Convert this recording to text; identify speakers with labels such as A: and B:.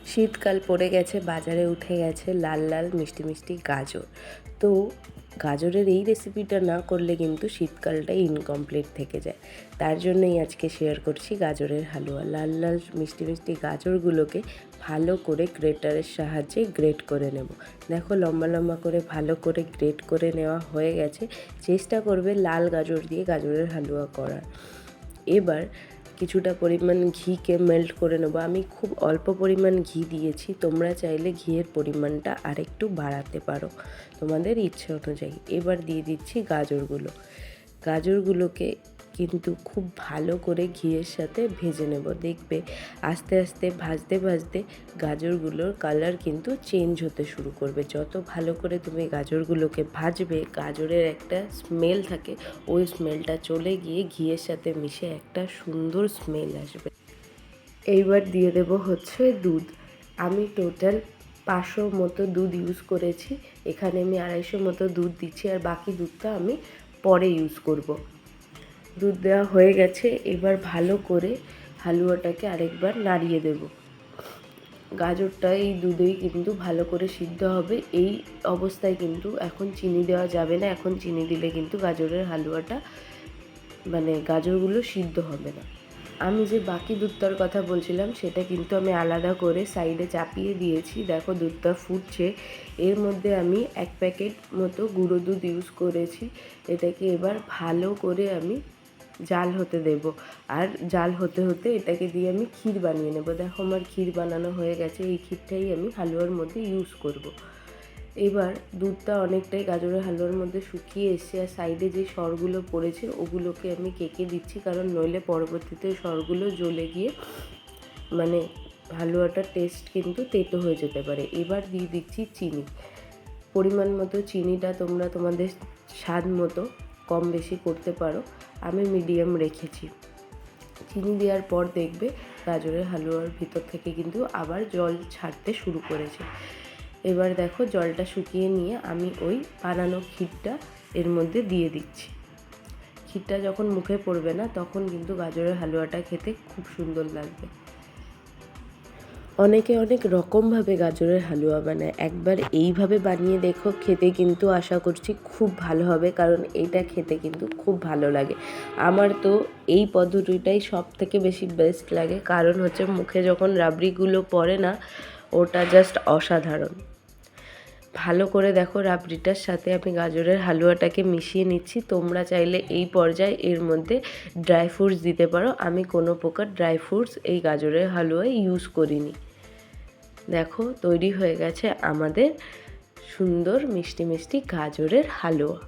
A: শীতকাল পড়ে গেছে, বাজারে উঠে গেছে লাল লাল মিষ্টি মিষ্টি গাজর। তো গাজরের এই রেসিপিটা না করলে কিন্তু শীতকালটা ইনকমপ্লিট থেকে যায়। তার জন্যই আজকে শেয়ার করছি গাজরের হালুয়া। লাল লাল মিষ্টি মিষ্টি গাজরগুলোকে ভালো করে গ্রেটারের সাহায্যে গ্রেট করে নেব। দেখো লম্বা লম্বা করে ভালো করে গ্রেট করে নেওয়া হয়ে গেছে। চেষ্টা করবে লাল গাজর দিয়ে গাজরের হালুয়া করার। এবার কিছুটা পরিমাণ ঘিকে মেল্ট করে নেব। আমি খুব অল্প পরিমাণ ঘি দিয়েছি, তোমরা চাইলে ঘিয়ের পরিমাণটা আরেকটু বাড়াতে পারো তোমাদের ইচ্ছে অনুযায়ী। এবার দিয়ে দিচ্ছি গাজরগুলোকে কিন্তু খুব ভালো করে ঘিয়ের সাথে ভেজে নেব। দেখবে আস্তে আস্তে ভাজতে ভাজতে গাজরগুলোর কালার কিন্তু চেঞ্জ হতে শুরু করবে। যত ভালো করে তুমি গাজরগুলোকে ভাজবে, গাজরের একটা স্মেল থাকে, ওই স্মেলটা চলে গিয়ে ঘিয়ের সাথে মিশে একটা সুন্দর স্মেল আসবে। এইবার দিয়ে দেব হচ্ছে দুধ। আমি টোটাল 500 মতো দুধ ইউজ করেছি। এখানে আমি 250 মতো দুধ দিচ্ছি, আর বাকি দুধটা আমি পরে ইউজ করব। দুধ দেওয়া হয়ে গেছে। এবার ভালো করে হালুয়াটাকে আরেকবার নাড়িয়ে দেব। গাজরটা এই দুধেই কিন্তু ভালো করে সিদ্ধ হবে। এই অবস্থায় কিন্তু এখন চিনি দেওয়া যাবে না। এখন চিনি দিলে কিন্তু গাজরের হালুয়াটা গাজরগুলো সিদ্ধ হবে না। আমি যে বাকি দুধটার কথা বলছিলাম সেটা কিন্তু আমি আলাদা করে সাইডে চাপিয়ে দিয়েছি। দেখো দুধটা ফুটছে। এর মধ্যে আমি 1 প্যাকেট মতো গুঁড়ো দুধ ইউজ করেছি। এটাকে এবার ভালো করে আমি জাল হতে দেব। আর জাল হতে হতে এটাকে দিয়ে আমি ক্ষীর বানিয়ে নেব। দেখো আমার ক্ষীর বানানো হয়ে গেছে। এই ক্ষীরটাই আমি হালুয়ার মধ্যে ইউজ করব। এবার দুধটা অনেকটাই গাজরের হালুয়ার মধ্যে শুকিয়ে এসছে, আর সাইডে যে সরগুলো পড়েছে ওগুলোকে আমি কেকে দিচ্ছি, কারণ নইলে পরবর্তীতে সরগুলো জ্বলে গিয়ে হালুয়াটার টেস্ট কিন্তু তেতো হয়ে যেতে পারে। এবার দিয়ে দিচ্ছি চিনি। পরিমাণ মতো চিনিটা তোমরা তোমাদের স্বাদ মতো কম বেশি করতে পারো। আমি মিডিয়াম রেখেছি। চিনি দেওয়ার পর দেখবে গাজরের হালুয়ার ভিতর থেকে কিন্তু আবার জল ছাড়তে শুরু করেছে। এবার দেখো জলটা শুকিয়ে নিয়ে আমি ওই বানানো ক্ষীরটা এর মধ্যে দিয়ে দিচ্ছি। ক্ষীরটা যখন মুখে পড়বে না তখন কিন্তু গাজরের হালুয়াটা খেতে খুব সুন্দর লাগবে। অনেকে অনেক রকমভাবে গাজরের হালুয়া বানায়। একবার এইভাবে বানিয়ে দেখো, খেতে কিন্তু আশা করছি খুব ভালো হবে, কারণ এইটা খেতে কিন্তু খুব ভালো লাগে। আমার তো এই পদ্ধতিটাই সব থেকে বেশি বেস্ট লাগে, কারণ হচ্ছে মুখে যখন রাবড়িগুলো পড়ে না, ওটা জাস্ট অসাধারণ। ভালো করে দেখো রাবড়িটার সাথে আমি গাজরের হালুয়াটাকে মিশিয়ে নিচ্ছি। তোমরা চাইলে এই পর্যায়ে এর মধ্যে ড্রাই ফ্রুটস দিতে পারো। আমি কোনো প্রকার ড্রাই ফ্রুটস এই গাজরের হালুয়ায় ইউজ করিনি। দেখো তৈরি হয়ে গেছে আমাদের সুন্দর মিষ্টি মিষ্টি গাজরের হালুয়া।